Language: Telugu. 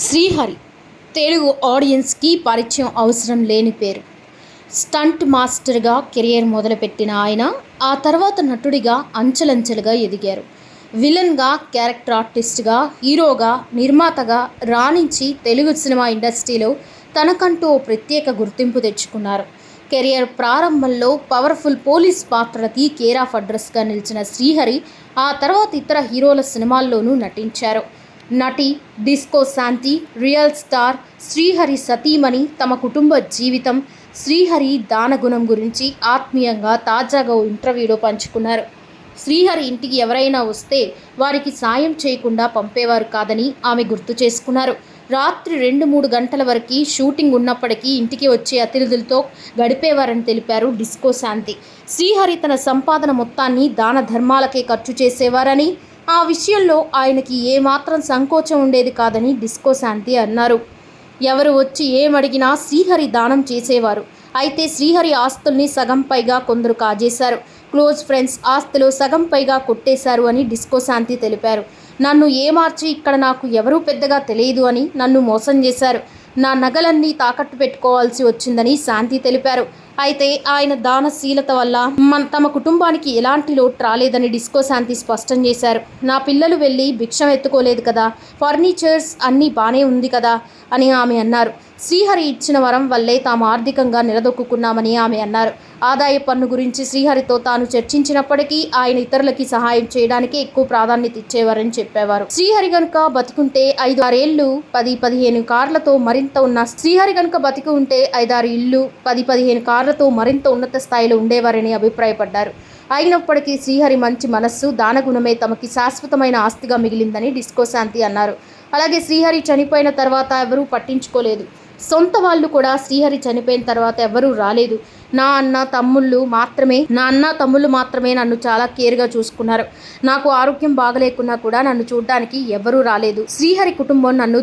శ్రీహరి తెలుగు ఆడియన్స్కి పరిచయం అవసరం లేని పేరు. స్టంట్ మాస్టర్గా కెరియర్ మొదలుపెట్టిన ఆయన ఆ తర్వాత నటుడిగా అంచెలంచెలుగా ఎదిగారు. విలన్గా, క్యారెక్టర్ ఆర్టిస్ట్గా, హీరోగా, నిర్మాతగా రాణించి తెలుగు సినిమా ఇండస్ట్రీలో తనకంటూ ఓ ప్రత్యేక గుర్తింపు తెచ్చుకున్నారు. కెరియర్ ప్రారంభంలో పవర్ఫుల్ పోలీస్ పాత్రలకి కేర్ ఆఫ్ అడ్రస్గా నిలిచిన శ్రీహరి ఆ తర్వాత ఇతర హీరోల సినిమాల్లోనూ నటించారు. నటి, డిస్కో శాంతి, రియల్ స్టార్ శ్రీహరి సతీమణి తమ కుటుంబ జీవితం, శ్రీహరి దానగుణం గురించి ఆత్మీయంగా తాజాగా ఓ ఇంటర్వ్యూలో పంచుకున్నారు. శ్రీహరి ఇంటికి ఎవరైనా వస్తే వారికి సాయం చేయకుండా పంపేవారు కాదని ఆమె గుర్తు చేసుకున్నారు. రాత్రి 2-3 గంటల వరకు షూటింగ్ ఉన్నప్పటికీ ఇంటికి వచ్చే అతిథులతో గడిపేవారని తెలిపారు డిస్కో శాంతి. శ్రీహరి తన సంపాదన మొత్తాన్ని దాన ధర్మాలకే ఖర్చు చేసేవారని, ఆ విషయంలో ఆయనకి ఏమాత్రం సంకోచం ఉండేది కాదని డిస్కో శాంతి అన్నారు. ఎవరు వచ్చి ఏమడిగినా శ్రీహరి దానం చేసేవారు. అయితే శ్రీహరి ఆస్తుల్ని సగం పైగా కొందరు కాజేశారు. క్లోజ్ ఫ్రెండ్స్ ఆస్తులు సగం పైగా కొట్టేశారు అని డిస్కో శాంతి తెలిపారు. నన్ను ఏమార్చి ఇక్కడ నాకు ఎవరూ పెద్దగా తెలియదు అని నన్ను మోసం చేశారు. నా నగలన్నీ తాకట్టు పెట్టుకోవాల్సి వచ్చిందని శాంతి తెలిపారు. అయితే ఆయన దానశీలత వల్ల తమ కుటుంబానికి ఎలాంటి లోటు రాలేదని డిస్కో శాంతి స్పష్టం చేశారు. నా పిల్లలు వెళ్ళి భిక్షం ఎత్తుకోలేదు కదా, ఫర్నిచర్స్ అన్నీ బానే ఉంది కదా అని ఆమె అన్నారు. శ్రీహరి ఇచ్చిన వరం వల్లే తాము ఆర్థికంగా నిలదొక్కున్నామని ఆమె అన్నారు. ఆదాయ పన్ను గురించి శ్రీహరితో తాను చర్చించినప్పటికీ ఆయన ఇతరులకి సహాయం చేయడానికి ఎక్కువ ప్రాధాన్యత ఇచ్చేవారని చెప్పేవారు. శ్రీహరి గనుక బతికుంటే 5-6 ఏళ్ళు 10-15 కార్లతో మరింత ఉన్న శ్రీహరి గనుక బతికి ఉంటే 5-6 ఇళ్ళు 10-15 కార్లతో మరింత ఉన్నత స్థాయిలో ఉండేవారని అభిప్రాయపడ్డారు. అయినప్పటికీ శ్రీహరి మంచి మనస్సు, దానగుణమే తమకి శాశ్వతమైన ఆస్తిగా మిగిలిందని డిస్కో శాంతి అన్నారు. అలాగే శ్రీహరి చనిపోయిన తర్వాత ఎవరూ పట్టించుకోలేదు. సొంత వాళ్ళు కూడా శ్రీహరి చనిపోయిన తర్వాత ఎవరూ రాలేదు. నా అన్న తమ్ముళ్ళు మాత్రమే నన్ను చాలా కేర్గా చూసుకున్నారు. నాకు ఆరోగ్యం బాగలేకున్నా కూడా నన్ను చూడడానికి ఎవరూ రాలేదు. శ్రీహరి కుటుంబం నన్ను